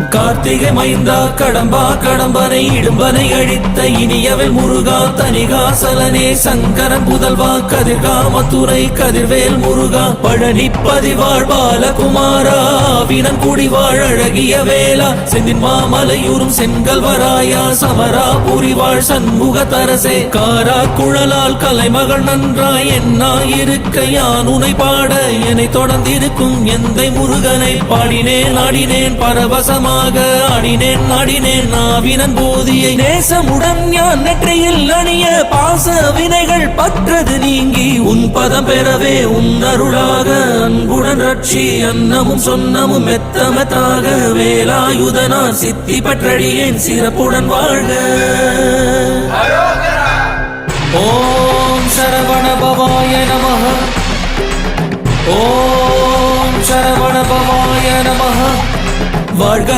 கார்த்திகை மைந்தா கடம்பா கடம்பனை இடும்பனை அழித்த இனியவன் முருகா தனிகாசலனே சங்கரன் புதல்வா கதிர்கா மத்துரை கதிர்வேல் முருகா பழனி பதிவாழ் பாலகுமாரா வினன் குடிவாழ் அழகிய வேளா செந்தின் மாமலையூரும் செங்கல்வராயா சமரா புரிவாழ் சண்முக தரசே காரா குழலால் கலைமகள் நன்றாய் என்னாயிருக்க யான் உனை பாட என்னை தொடர்ந்திருக்கும் எந்தை முருகனை பாடினேன் ஆடினேன் பரவசமாக ஆடினேன் நாடினேன் நாவினன் போதியை நேசமுடன் ஞான் நெற்றியில் அணிய பாச வினைகள் பற்றது நீங்கி உன் பதம் பெறவே உன் அருளாக அன்புடன் ரட்சி அன்னமும் சொன்னமும் மெத்தமத்தாக வேலாயுதனார் சித்தி பற்றடியேன் சிறப்புடன் வாழ்க. ஓம் சரவண பவாய நமஹ. ஓம் சரவண பவாய நமஹ. வாழ்க.